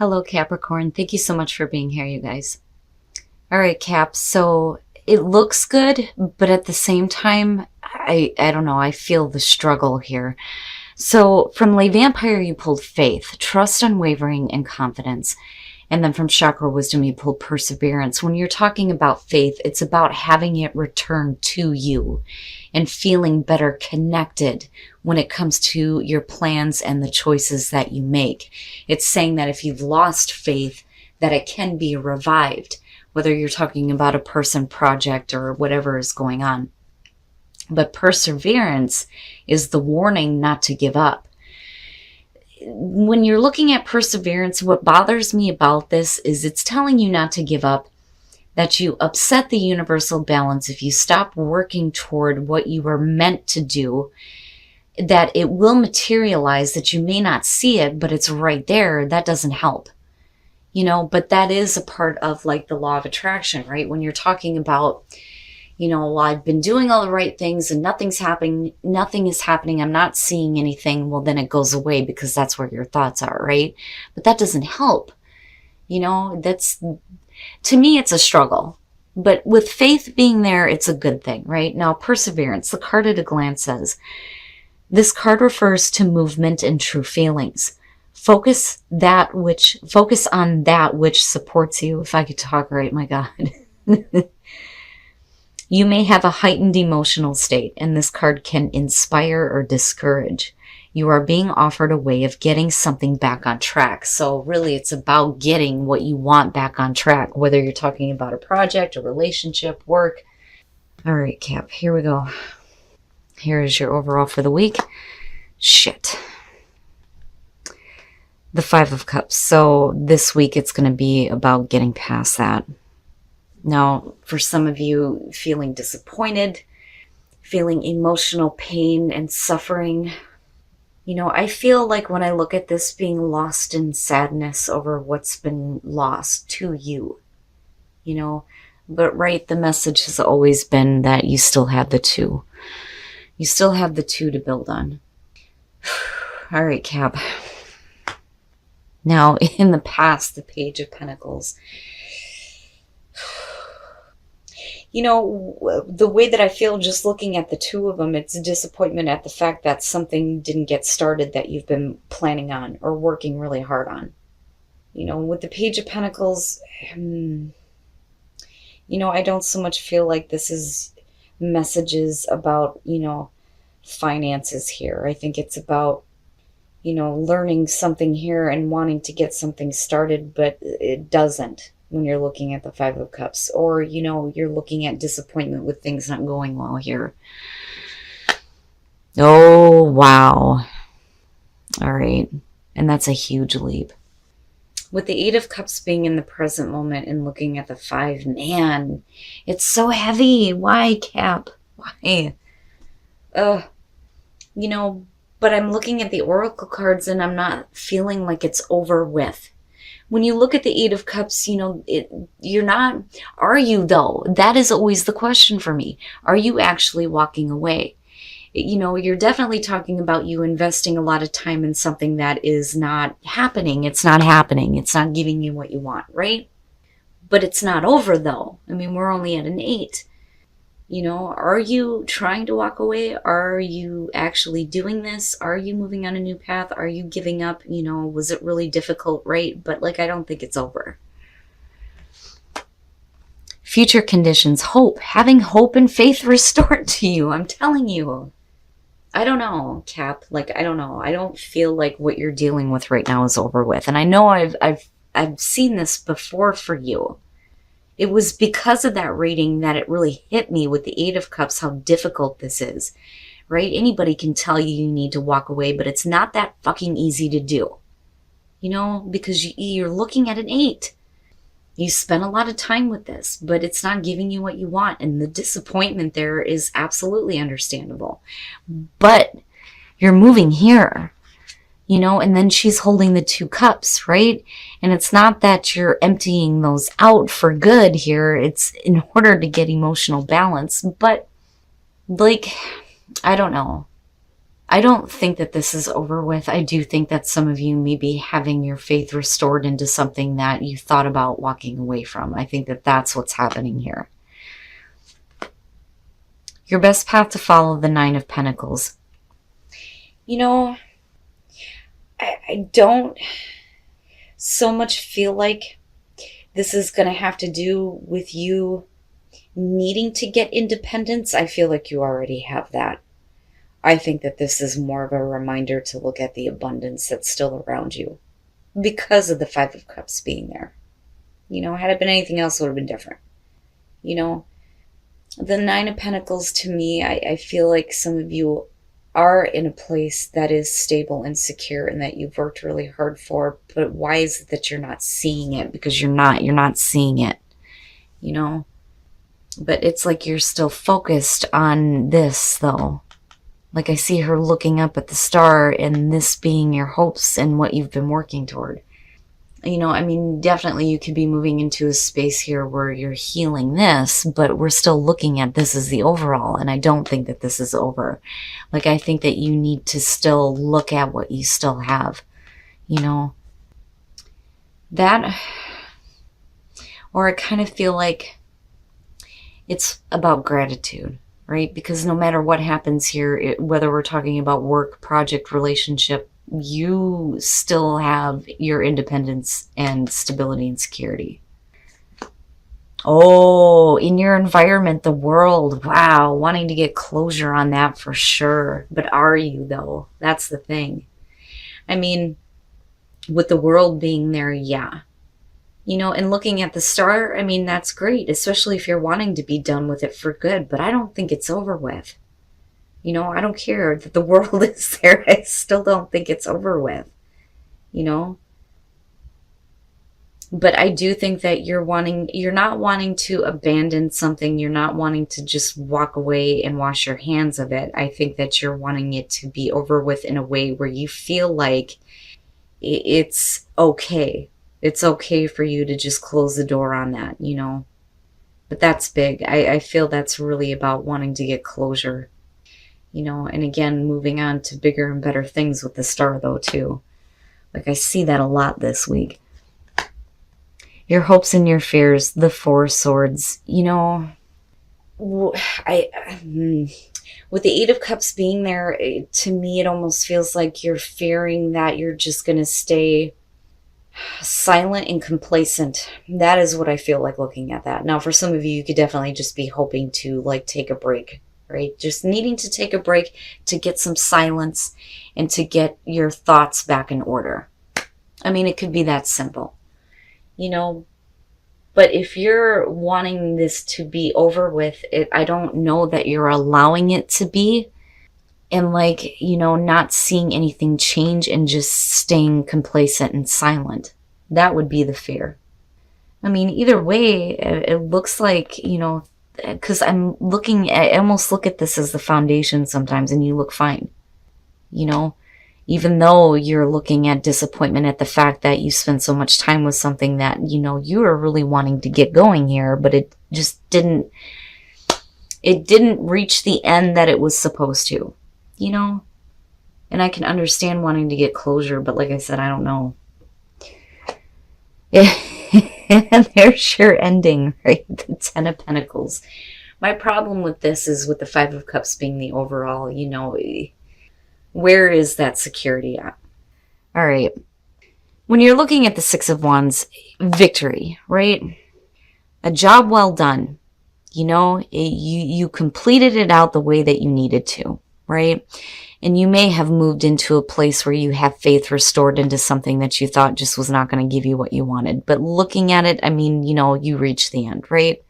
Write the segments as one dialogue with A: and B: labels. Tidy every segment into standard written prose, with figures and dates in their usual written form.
A: Hello, Capricorn. Thank you so much for being here, you guys. All right, Cap. So it looks good, but at the same time, I don't know. I feel the struggle here. So from Lay Vampire, you pulled faith, trust, unwavering, and confidence. And then from Chakra Wisdom, you pulled perseverance. When you're talking about faith, it's about having it return to you and feeling better connected when it comes to your plans and the choices that you make. It's saying that if you've lost faith, that it can be revived, whether you're talking about a person, project, or whatever is going on. But perseverance is the warning not to give up. When you're looking at perseverance, what bothers me about this is it's telling you not to give up, that you upset the universal balance if you stop working toward what you were meant to do, that it will materialize, that you may not see it, but it's right there. That doesn't help. But that is a part of like the law of attraction, right? When you're talking about, well, I've been doing all the right things and nothing is happening, I'm not seeing anything, well, then it goes away because that's where your thoughts are, right? But that doesn't help. To me, it's a struggle. But with faith being there, it's a good thing, right? Now, perseverance, the card at a glance says, this card refers to movement and true feelings. Focus on that which supports you. If I could talk right, my God. You may have a heightened emotional state, and this card can inspire or discourage. You are being offered a way of getting something back on track. So really, it's about getting what you want back on track, whether you're talking about a project, a relationship, work. All right, Cap, here we go. Here is your overall for the week. Shit. The Five of Cups. So this week, it's going to be about getting past that. Now, for some of you, feeling disappointed, feeling emotional pain and suffering, I feel like when I look at this, being lost in sadness over what's been lost to you, but right, the message has always been that you still have the two. You still have the two to build on. All right, Cap. Now, in the past, the Page of Pentacles, the way that I feel just looking at the two of them, it's a disappointment at the fact that something didn't get started that you've been planning on or working really hard on. With the Page of Pentacles, I don't so much feel like this is messages about, finances here. I think it's about, learning something here and wanting to get something started, but it doesn't. When you're looking at the Five of Cups, or, you're looking at disappointment with things not going well here. Oh, wow. All right. And that's a huge leap. With the Eight of Cups being in the present moment and looking at the Five, man, it's so heavy. Why, Cap? Why? But I'm looking at the Oracle cards and I'm not feeling like it's over with. When you look at the Eight of Cups, you're not, are you though? That is always the question for me. Are you actually walking away? You're definitely talking about you investing a lot of time in something that is not happening. It's not happening. It's not giving you what you want, right? But it's not over though. We're only at an 8. Are you trying to walk away? Are you actually doing this? Are you moving on a new path? Are you giving up? Was it really difficult? Right? But I don't think it's over. Future conditions, hope, having hope and faith restored to you. I'm telling you. I don't know, Cap. I don't know. I don't feel like what you're dealing with right now is over with. And I know I've seen this before for you. It was because of that reading that it really hit me with the Eight of Cups how difficult this is, right? Anybody can tell you need to walk away, but it's not that fucking easy to do, because you're looking at an 8. You spent a lot of time with this, but it's not giving you what you want. And the disappointment there is absolutely understandable. But you're moving here. And then she's holding the 2 cups, right? And it's not that you're emptying those out for good here. It's in order to get emotional balance. But, I don't know. I don't think that this is over with. I do think that some of you may be having your faith restored into something that you thought about walking away from. I think that that's what's happening here. Your best path to follow, the Nine of Pentacles. You know, I don't so much feel like this is going to have to do with you needing to get independence. I feel like you already have that. I think that this is more of a reminder to look at the abundance that's still around you because of the Five of Cups being there. You know, had it been anything else, it would have been different. You know, the Nine of Pentacles, to me, I feel like some of you are in a place that is stable and secure and that you've worked really hard for. But why is it that you're not seeing it? Because you're not seeing it, you know? But it's like you're still focused on this, though. Like I see her looking up at the star and this being your hopes and what you've been working toward. You know, I mean, definitely you could be moving into a space here where you're healing this, but we're still looking at this as the overall. And I don't think that this is over. Like, I think that you need to still look at what you still have, you know. That, or I kind of feel like it's about gratitude. Right? Because no matter what happens here, whether we're talking about work, project, relationship, you still have your independence and stability and security. Oh, in your environment, the world. Wow, wanting to get closure on that for sure. But are you, though? That's the thing. I mean, with the world being there, yeah. You know, and looking at the star, I mean, that's great, especially if you're wanting to be done with it for good, but I don't think it's over with. You know, I don't care that the world is there. I still don't think it's over with, you know. But I do think that you're not wanting to abandon something. You're not wanting to just walk away and wash your hands of it. I think that you're wanting it to be over with in a way where you feel like it's okay. It's okay for you to just close the door on that, you know. But that's big. I feel that's really about wanting to get closure, you know. And again, moving on to bigger and better things with the star, though, too. Like, I see that a lot this week. Your hopes and your fears, the Four of Swords. You know, with the Eight of Cups being there, to me, it almost feels like you're fearing that you're just going to stay silent and complacent. That is what I feel like looking at that. Now, for some of you, you could definitely just be hoping to like take a break, right? Just needing to take a break to get some silence and to get your thoughts back in order. I mean, it could be that simple, you know. But if you're wanting this to be over with, I don't know that you're allowing it to be. And like, you know, not seeing anything change and just staying complacent and silent. That would be the fear. I mean, either way, it looks like, you know, because I almost look at this as the foundation sometimes, and you look fine. You know, even though you're looking at disappointment at the fact that you spent so much time with something that, you know, you were really wanting to get going here, but it just didn't reach the end that it was supposed to. You know, and I can understand wanting to get closure, but like I said, I don't know. Yeah, and there's your ending, right? The Ten of Pentacles. My problem with this is with the Five of Cups being the overall, you know, where is that security at? All right. When you're looking at the Six of Wands, victory, right? A job well done. You know, you completed it out the way that you needed to. Right? And you may have moved into a place where you have faith restored into something that you thought just was not going to give you what you wanted. But looking at it, I mean, you know, you reach the end, right?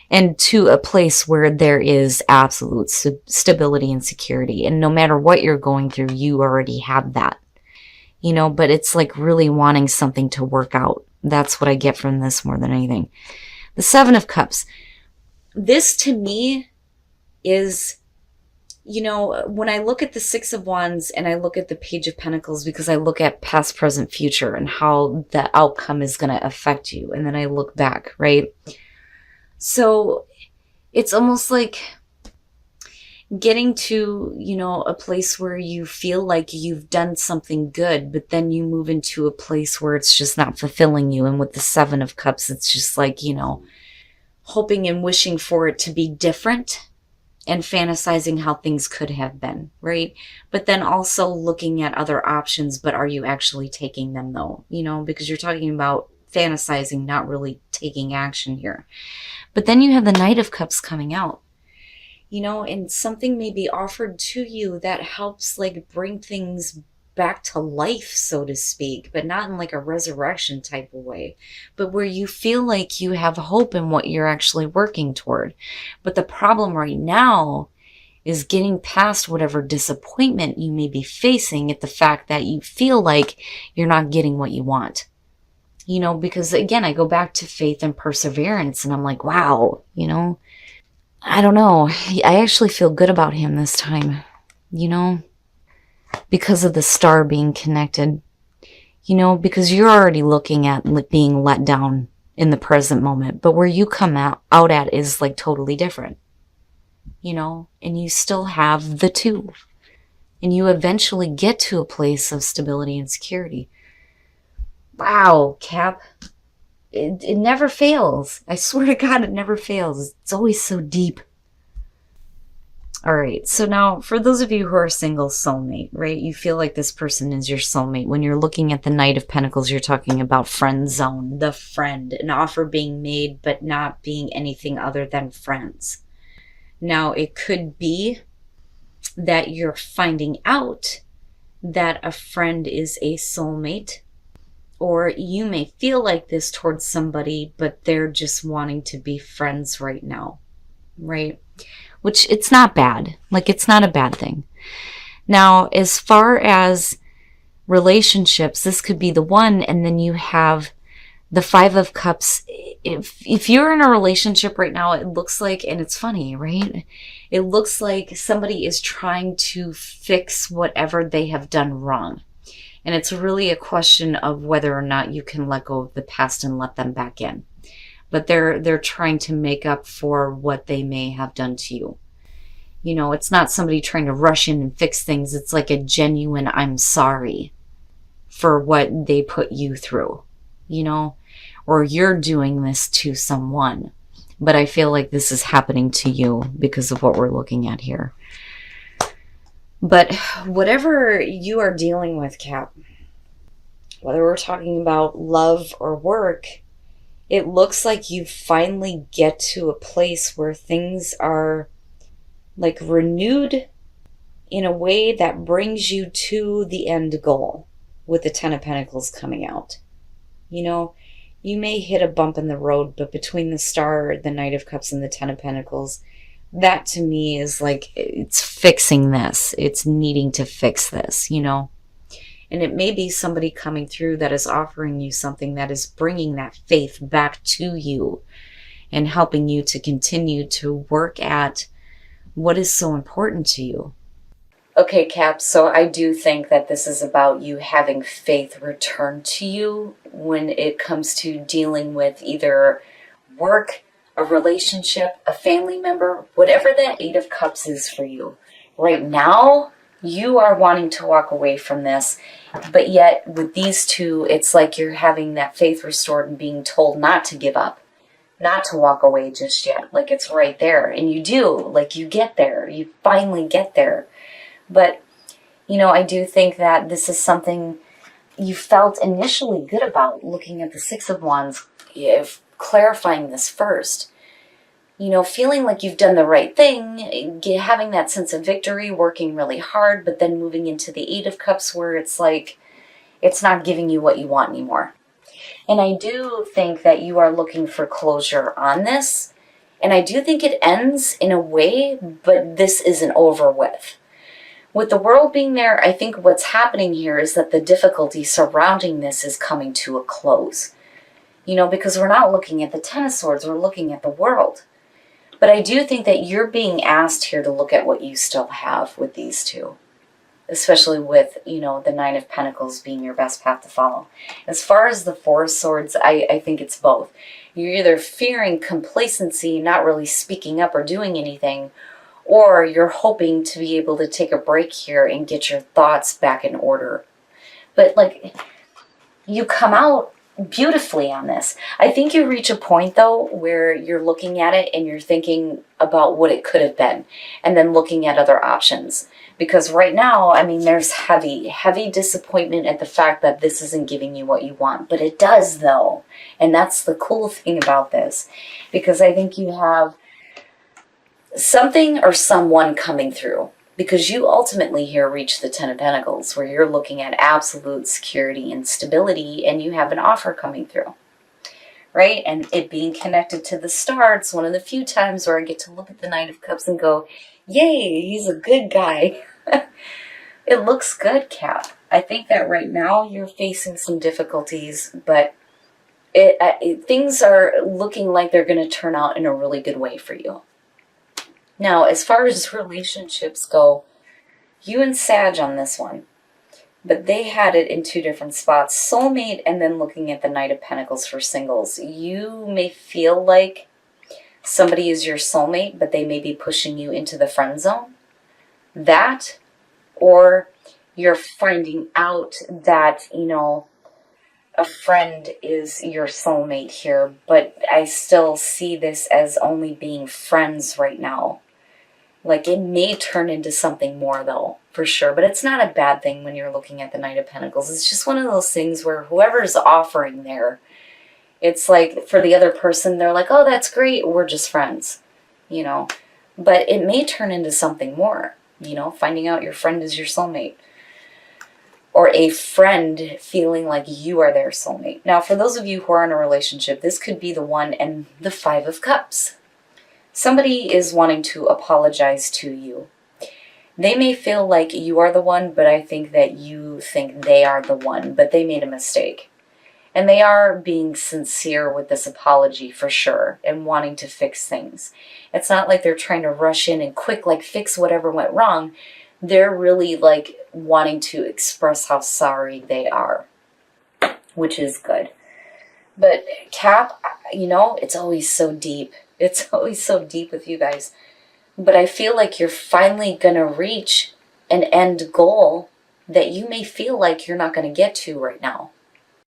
A: And to a place where there is absolute stability and security. And no matter what you're going through, you already have that. You know, but it's like really wanting something to work out. That's what I get from this more than anything. The Seven of Cups. This to me is, you know, when I look at the Six of Wands and I look at the Page of Pentacles, because I look at past, present, future and how the outcome is going to affect you. And then I look back, right? So it's almost like getting to, a place where you feel like you've done something good, but then you move into a place where it's just not fulfilling you. And with the Seven of Cups, it's just like, hoping and wishing for it to be different and fantasizing how things could have been, right? But then also looking at other options, but are you actually taking them though? Because you're talking about fantasizing, not really taking action here. But then you have the Knight of Cups coming out, and something may be offered to you that helps like bring things back to life, so to speak, but not in like a resurrection type of way, but where you feel like you have hope in what you're actually working toward. But the problem right now is getting past whatever disappointment you may be facing at the fact that you feel like you're not getting what you want. Because again, I go back to faith and perseverance, and I'm like, wow, I don't know. I actually feel good about him this time, because of the star being connected, because you're already looking at being let down in the present moment, but where you come out at is like totally different, and you still have the two, and you eventually get to a place of stability and security. Wow, Cap. It never fails. I swear to God, it never fails. It's always so deep. All right. So now for those of you who are single, soulmate, right? You feel like this person is your soulmate. When you're looking at the Knight of Pentacles, you're talking about friend zone, the friend, an offer being made, but not being anything other than friends. Now it could be that you're finding out that a friend is a soulmate, or you may feel like this towards somebody, but they're just wanting to be friends right now, right? Which it's not bad. Like, it's not a bad thing. Now, as far as relationships, this could be the one, and then you have the Five of Cups. If you're in a relationship right now, it looks like, and it's funny, right? It looks like somebody is trying to fix whatever they have done wrong. And it's really a question of whether or not you can let go of the past and let them back in. But they're trying to make up for what they may have done to you. It's not somebody trying to rush in and fix things. It's like a genuine, I'm sorry for what they put you through, or you're doing this to someone. But I feel like this is happening to you because of what we're looking at here. But whatever you are dealing with, Cap, whether we're talking about love or work, it looks like you finally get to a place where things are like renewed in a way that brings you to the end goal, with the Ten of Pentacles coming out. You may hit a bump in the road, but between the Star, the Knight of Cups, and the Ten of Pentacles, that to me is like, it's fixing this. It's needing to fix this, And it may be somebody coming through that is offering you something that is bringing that faith back to you and helping you to continue to work at what is so important to you. Okay, Cap, so I do think that this is about you having faith return to you when it comes to dealing with either work, a relationship, a family member, whatever that Eight of Cups is for you. Right now, you are wanting to walk away from this, but yet with these two, it's like you're having that faith restored and being told not to give up, not to walk away just yet. Like, it's right there, and you do. Like, you get there. You finally get there. But, I do think that this is something you felt initially good about, looking at the Six of Wands, clarifying this first. Feeling like you've done the right thing, having that sense of victory, working really hard, but then moving into the Eight of Cups where it's like, it's not giving you what you want anymore. And I do think that you are looking for closure on this. And I do think it ends in a way, but this isn't over with. With the World being there, I think what's happening here is that the difficulty surrounding this is coming to a close. Because we're not looking at the Ten of Swords, we're looking at the World. But I do think that you're being asked here to look at what you still have with these two. Especially with, the Nine of Pentacles being your best path to follow. As far as the Four of Swords, I think it's both. You're either fearing complacency, not really speaking up or doing anything, or you're hoping to be able to take a break here and get your thoughts back in order. But like, you come out beautifully on this. I think you reach a point though where you're looking at it and you're thinking about what it could have been and then looking at other options. Because right now, I mean, there's heavy disappointment at the fact that this isn't giving you what you want. But it does though. And that's the cool thing about this. Because I think you have something or someone coming through. Because you ultimately here reach the Ten of Pentacles, where you're looking at absolute security and stability, and you have an offer coming through, right? And it being connected to the star, it's one of the few times where I get to look at the Knight of Cups and go, yay, he's a good guy. It looks good, Cap. I think that right now you're facing some difficulties, but things are looking like they're going to turn out in a really good way for you. Now, as far as relationships go, you and Sag on this one, but they had it in two different spots. Soulmate and then looking at the Knight of Pentacles for singles. You may feel like somebody is your soulmate, but they may be pushing you into the friend zone. That, or you're finding out that, you know, a friend is your soulmate here, but I still see this as only being friends right now. Like, it may turn into something more, though, for sure. But it's not a bad thing when you're looking at the Knight of Pentacles. It's just one of those things where whoever's offering there, it's like, for the other person, they're like, oh, that's great, we're just friends, you know. But it may turn into something more, you know, finding out your friend is your soulmate. Or a friend feeling like you are their soulmate. Now, for those of you who are in a relationship, this could be the one and the Five of Cups. Somebody is wanting to apologize to you. They may feel like you are the one, but I think that you think they are the one, but they made a mistake. And they are being sincere with this apology for sure and wanting to fix things. It's not like they're trying to rush in and quick, like, fix whatever went wrong. They're really, like, wanting to express how sorry they are, which is good. But Cap, you know, it's always so deep. It's always so deep with you guys. But I feel like you're finally going to reach an end goal that you may feel like you're not going to get to right now.